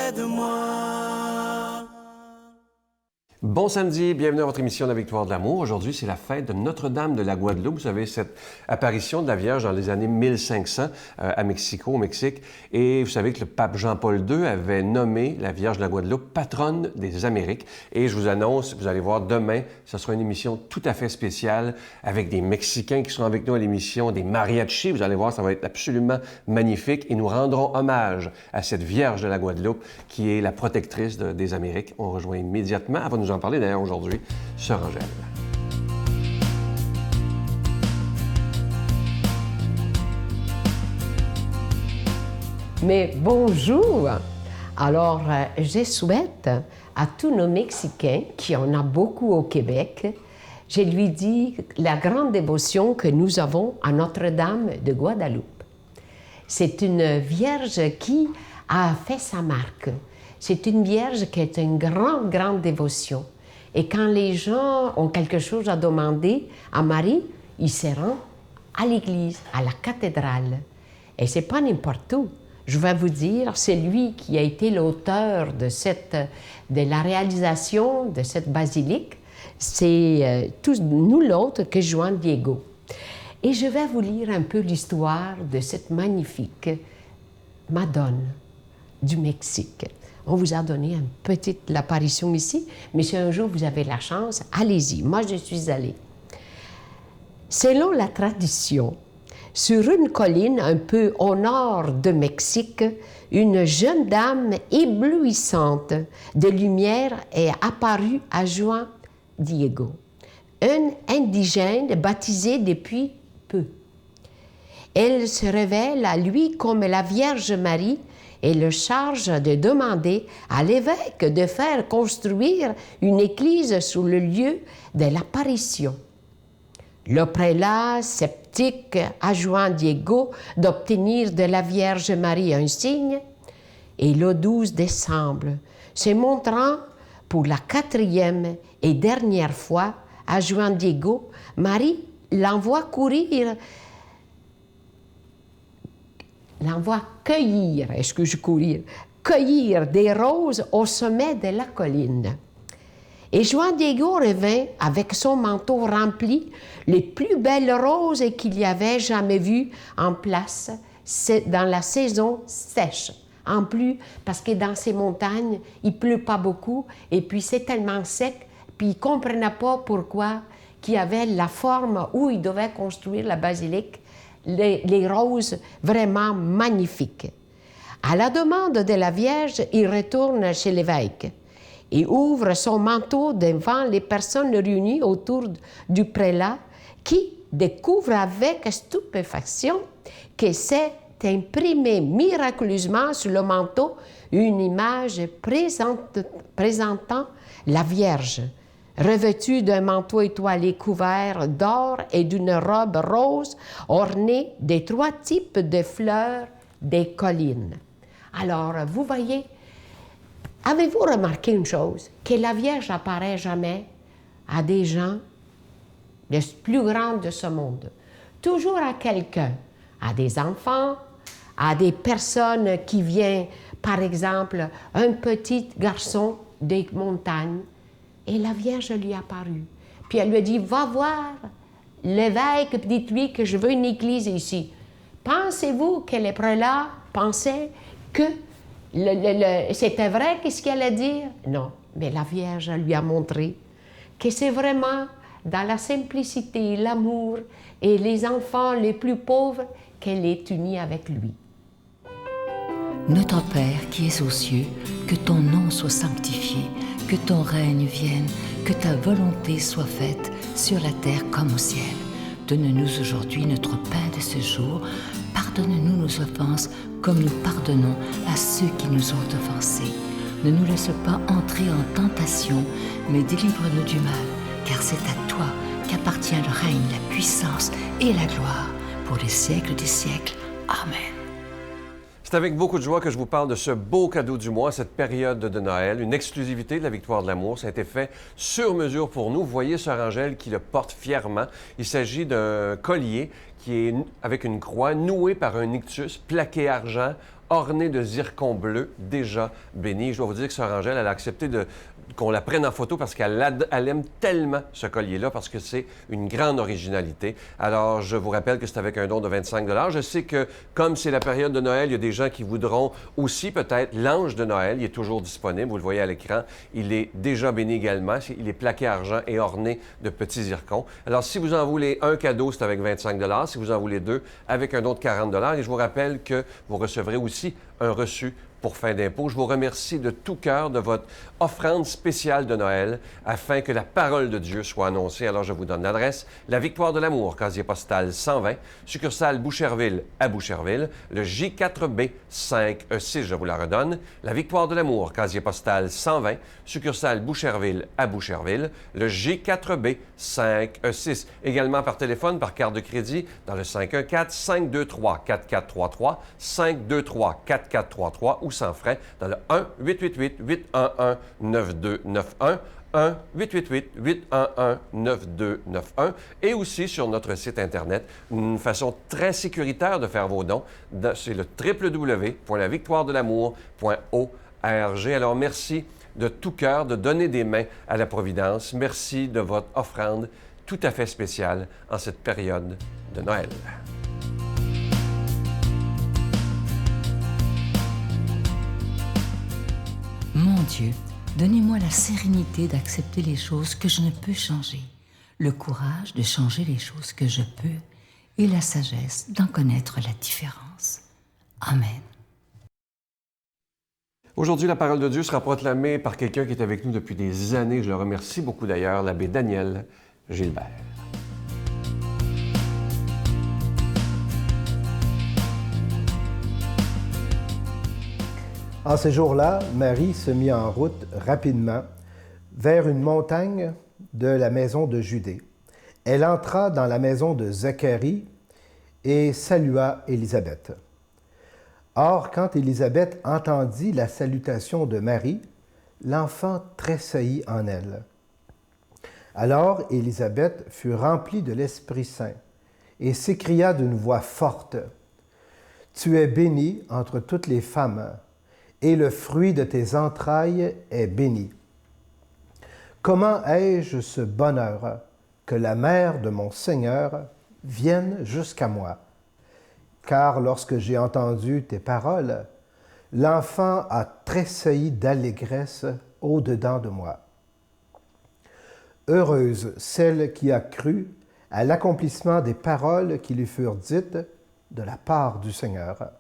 près de moi. Bon samedi, bienvenue à votre émission de la Victoire de l'amour. Aujourd'hui, c'est la fête de Notre-Dame de la Guadeloupe. Vous savez, cette apparition de la Vierge dans les années 1500 à Mexico, au Mexique. Et vous savez que le pape Jean-Paul II avait nommé la Vierge de la Guadeloupe patronne des Amériques. Et je vous annonce, vous allez voir demain, ce sera une émission tout à fait spéciale avec des Mexicains qui seront avec nous à l'émission, des mariachis. Vous allez voir, ça va être absolument magnifique. Et nous rendrons hommage à cette Vierge de la Guadeloupe qui est la protectrice des Amériques. On rejoint immédiatement. Elle va nous en parler d'ailleurs aujourd'hui, Sœur Angèle. Mais bonjour! Alors, je souhaite à tous nos Mexicains, qui en a beaucoup au Québec, je lui dis la grande dévotion que nous avons à Notre-Dame de Guadeloupe. C'est une Vierge qui a fait sa marque. C'est une Vierge qui est une grande dévotion. Et quand les gens ont quelque chose à demander à Marie, ils se rendent à l'église, à la cathédrale. Et c'est pas n'importe où. Je vais vous dire, c'est lui qui a été l'auteur de la réalisation de cette basilique. C'est nul autre que Juan Diego. Et je vais vous lire un peu l'histoire de cette magnifique Madone du Mexique. On vous a donné une petite apparition ici, mais si un jour vous avez la chance, allez-y. Moi, je suis allée. Selon la tradition, sur une colline un peu au nord de Mexique, une jeune dame éblouissante de lumière est apparue à Juan Diego, un indigène baptisé depuis peu. Elle se révèle à lui comme la Vierge Marie et le charge de demander à l'évêque de faire construire une église sur le lieu de l'apparition. Le prélat, sceptique, à Juan Diego d'obtenir de la Vierge Marie un signe, et le 12 décembre, se montrant pour la 4e et dernière fois à Juan Diego, Marie l'envoie cueillir des roses au sommet de la colline. Et Juan Diego revint avec son manteau rempli les plus belles roses qu'il y avait jamais vues en place dans la saison sèche. En plus, parce que dans ces montagnes, il pleut pas beaucoup et puis c'est tellement sec, puis il ne comprenait pas pourquoi qu'il y avait la forme où il devait construire la basilique, les roses vraiment magnifiques. À la demande de la Vierge, il retourne chez l'évêque et ouvre son manteau devant les personnes réunies autour du prélat qui découvre avec stupéfaction que s'est imprimé miraculeusement sur le manteau une image présentant la Vierge, revêtue d'un manteau étoilé couvert d'or et d'une robe rose ornée des 3 types de fleurs des collines. Alors, vous voyez, avez-vous remarqué une chose? Que la Vierge n'apparaît jamais à des gens les plus grands de ce monde. Toujours à quelqu'un, à des enfants, à des personnes qui viennent, par exemple, un petit garçon des montagnes, et la Vierge lui est apparue. Puis elle lui a dit, va voir l'évêque, dites-lui que je veux une église ici. Pensez-vous que les prélats pensaient que c'était vrai qu'est-ce qu'elle allait dire? Non, mais la Vierge lui a montré que c'est vraiment dans la simplicité, l'amour et les enfants les plus pauvres qu'elle est unie avec lui. Notre Père qui es aux cieux, que ton nom soit sanctifié, que ton règne vienne, que ta volonté soit faite sur la terre comme au ciel. Donne-nous aujourd'hui notre pain de ce jour. Pardonne-nous nos offenses comme nous pardonnons à ceux qui nous ont offensés. Ne nous laisse pas entrer en tentation, mais délivre-nous du mal, car c'est à toi qu'appartient le règne, la puissance et la gloire pour les siècles des siècles. Amen. C'est avec beaucoup de joie que je vous parle de ce beau cadeau du mois, cette période de Noël, une exclusivité de la Victoire de l'amour. Ça a été fait sur mesure pour nous. Vous voyez Sœur Angèle qui le porte fièrement. Il s'agit d'un collier qui est avec une croix nouée par un ictus, plaqué argent, orné de zircon bleu, déjà béni. Je dois vous dire que Sœur Angèle, elle a accepté qu'on la prenne en photo parce elle aime tellement ce collier-là, parce que c'est une grande originalité. Alors, je vous rappelle que c'est avec un don de 25 $. Je sais que, comme c'est la période de Noël, il y a des gens qui voudront aussi peut-être l'ange de Noël. Il est toujours disponible, vous le voyez à l'écran. Il est déjà béni également. Il est plaqué argent et orné de petits zircons. Alors, si vous en voulez un cadeau, c'est avec 25 $. Si vous en voulez deux, avec un don de 40 $. Et je vous rappelle que vous recevrez aussi un reçu pour fin d'impôt. Je vous remercie de tout cœur de votre offrande spéciale de Noël afin que la parole de Dieu soit annoncée. Alors, je vous donne l'adresse. La Victoire de l'Amour, casier postal 120, succursale Boucherville à Boucherville, le J4B 5E6, je vous la redonne. La Victoire de l'Amour, casier postal 120, succursale Boucherville à Boucherville, le J4B 5E6. Également par téléphone, par carte de crédit, dans le 514-523-4433, 523-4433 ou sans frais dans le 1-888-811-9291, 1-888-811-9291 et aussi sur notre site Internet, une façon très sécuritaire de faire vos dons, c'est le www.lavictoiredelamour.org. Alors, merci de tout cœur de donner des mains à la Providence. Merci de votre offrande tout à fait spéciale en cette période de Noël. Mon Dieu, donnez-moi la sérénité d'accepter les choses que je ne peux changer, le courage de changer les choses que je peux et la sagesse d'en connaître la différence. Amen. Aujourd'hui, la parole de Dieu sera proclamée par quelqu'un qui est avec nous depuis des années. Je le remercie beaucoup d'ailleurs, l'abbé Daniel Gilbert. En ces jours-là, Marie se mit en route rapidement vers une montagne de la maison de Judée. Elle entra dans la maison de Zacharie et salua Élisabeth. Or, quand Élisabeth entendit la salutation de Marie, l'enfant tressaillit en elle. Alors Élisabeth fut remplie de l'Esprit Saint et s'écria d'une voix forte, « Tu es bénie entre toutes les femmes, et le fruit de tes entrailles est béni. Comment ai-je ce bonheur que la mère de mon Seigneur vienne jusqu'à moi? Car lorsque j'ai entendu tes paroles, l'enfant a tressailli d'allégresse au-dedans de moi. Heureuse celle qui a cru à l'accomplissement des paroles qui lui furent dites de la part du Seigneur. »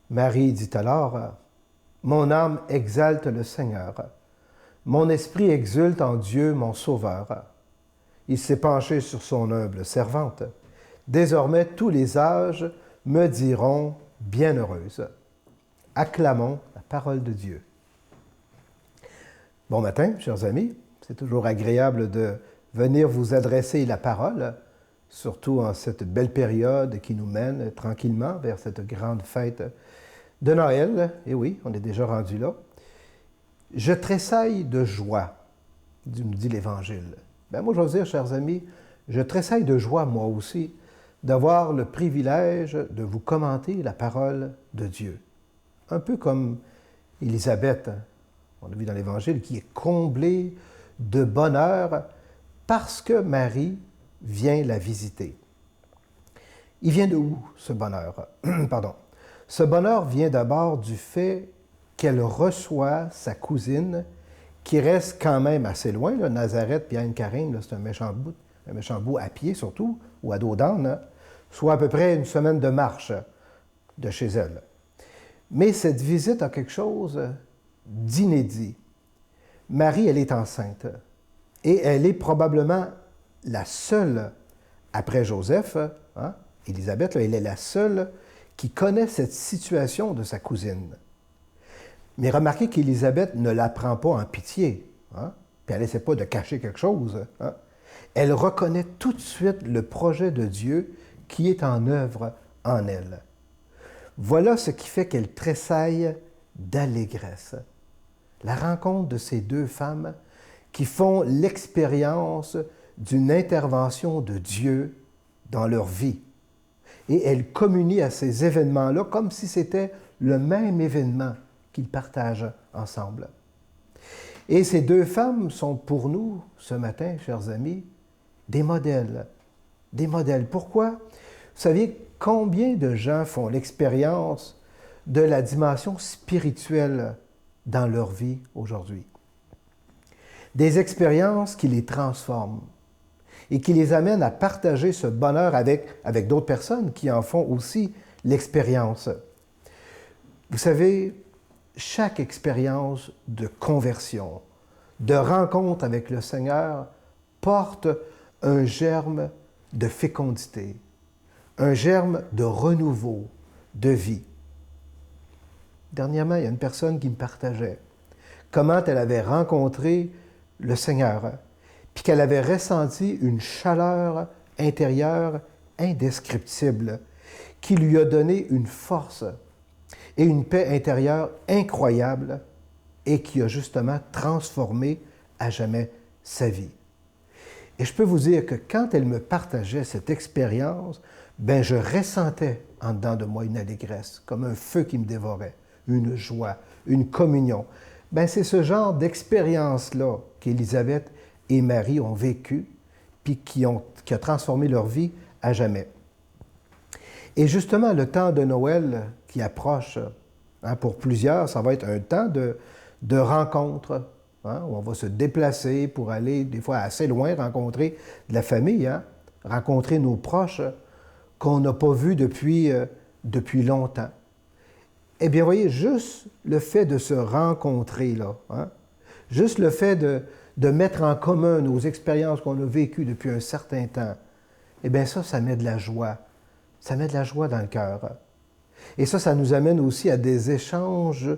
Marie dit alors, « Mon âme exalte le Seigneur. Mon esprit exulte en Dieu, mon Sauveur. Il s'est penché sur son humble servante. Désormais, tous les âges me diront bienheureuse. » Acclamons la parole de Dieu. Bon matin, chers amis. C'est toujours agréable de venir vous adresser la parole, surtout en cette belle période qui nous mène tranquillement vers cette grande fête de Noël. Et oui, on est déjà rendu là. Je tressaille de joie, nous dit l'Évangile. Bien, moi, je veux dire, chers amis, je tressaille de joie, moi aussi, d'avoir le privilège de vous commenter la parole de Dieu. Un peu comme Élisabeth, on l'a vu dans l'Évangile, qui est comblée de bonheur parce que Marie vient la visiter. Il vient de où, ce bonheur? Pardon. Ce bonheur vient d'abord du fait qu'elle reçoit sa cousine, qui reste quand même assez loin. Là, Nazareth puis Anne-Carême, c'est un méchant bout à pied surtout, ou à dos d'âne, soit à peu près une semaine de marche de chez elle. Mais cette visite a quelque chose d'inédit. Marie, elle est enceinte et elle est probablement la seule, après Joseph, hein, Élisabeth, là, elle est la seule qui connaît cette situation de sa cousine. Mais remarquez qu'Élisabeth ne la prend pas en pitié, hein, puis elle n'essaie pas de cacher quelque chose. Hein. Elle reconnaît tout de suite le projet de Dieu qui est en œuvre en elle. Voilà ce qui fait qu'elle tressaille d'allégresse. La rencontre de ces deux femmes qui font l'expérience d'une intervention de Dieu dans leur vie. Et elles communient à ces événements-là comme si c'était le même événement qu'ils partagent ensemble. Et ces deux femmes sont pour nous, ce matin, chers amis, des modèles. Des modèles. Pourquoi? Vous savez combien de gens font l'expérience de la dimension spirituelle dans leur vie aujourd'hui? Des expériences qui les transforment et qui les amènent à partager ce bonheur avec d'autres personnes qui en font aussi l'expérience. Vous savez, chaque expérience de conversion, de rencontre avec le Seigneur, porte un germe de fécondité, un germe de renouveau, de vie. Dernièrement, il y a une personne qui me partageait comment elle avait rencontré le Seigneur, puis qu'elle avait ressenti une chaleur intérieure indescriptible qui lui a donné une force et une paix intérieure incroyable et qui a justement transformé à jamais sa vie. Et je peux vous dire que quand elle me partageait cette expérience, ben je ressentais en dedans de moi une allégresse, comme un feu qui me dévorait, une joie, une communion. Ben c'est ce genre d'expérience-là qu'Élisabeth et Marie ont vécu, puis qui a transformé leur vie à jamais. Et justement, le temps de Noël qui approche, pour plusieurs, ça va être un temps de rencontre, où on va se déplacer pour aller, des fois, assez loin, rencontrer de la famille, rencontrer nos proches qu'on n'a pas vus depuis longtemps. Eh bien, voyez, juste le fait de se rencontrer, là, juste le fait de mettre en commun nos expériences qu'on a vécues depuis un certain temps, eh bien ça met de la joie. Ça met de la joie dans le cœur. Et ça nous amène aussi à des échanges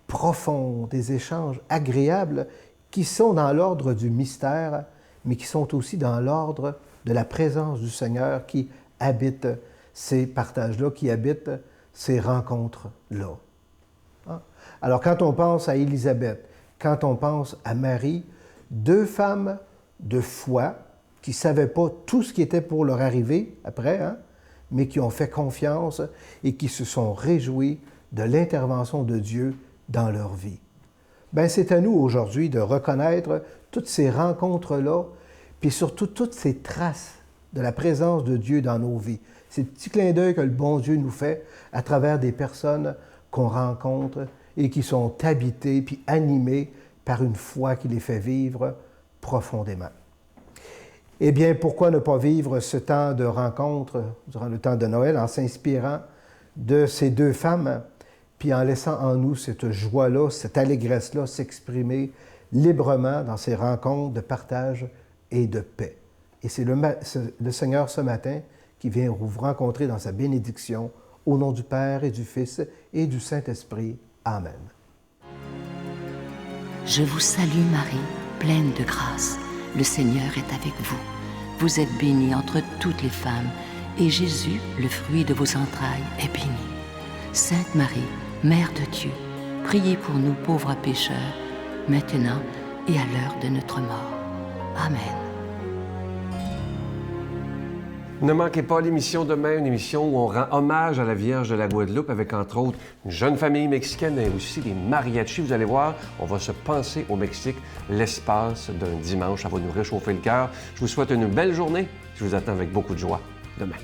profonds, des échanges agréables qui sont dans l'ordre du mystère, mais qui sont aussi dans l'ordre de la présence du Seigneur qui habite ces partages-là, qui habite ces rencontres-là. Alors, quand on pense à Élisabeth, quand on pense à Marie, deux femmes de foi qui ne savaient pas tout ce qui était pour leur arriver après, mais qui ont fait confiance et qui se sont réjouis de l'intervention de Dieu dans leur vie. Bien, c'est à nous aujourd'hui de reconnaître toutes ces rencontres-là, puis surtout toutes ces traces de la présence de Dieu dans nos vies. Ces petits clins d'œil que le bon Dieu nous fait à travers des personnes qu'on rencontre et qui sont habitées puis animées par une foi qui les fait vivre profondément. Eh bien, pourquoi ne pas vivre ce temps de rencontre durant le temps de Noël en s'inspirant de ces deux femmes, puis en laissant en nous cette joie-là, cette allégresse-là s'exprimer librement dans ces rencontres de partage et de paix. Et c'est le Seigneur ce matin qui vient vous rencontrer dans sa bénédiction, au nom du Père et du Fils et du Saint-Esprit. Amen. Je vous salue Marie, pleine de grâce. Le Seigneur est avec vous. Vous êtes bénie entre toutes les femmes, et Jésus, le fruit de vos entrailles, est béni. Sainte Marie, Mère de Dieu, priez pour nous pauvres pécheurs, maintenant et à l'heure de notre mort. Amen. Ne manquez pas l'émission demain, une émission où on rend hommage à la Vierge de la Guadeloupe avec, entre autres, une jeune famille mexicaine et aussi des mariachis. Vous allez voir, on va se penser au Mexique l'espace d'un dimanche. Ça va nous réchauffer le cœur. Je vous souhaite une belle journée. Je vous attends avec beaucoup de joie demain.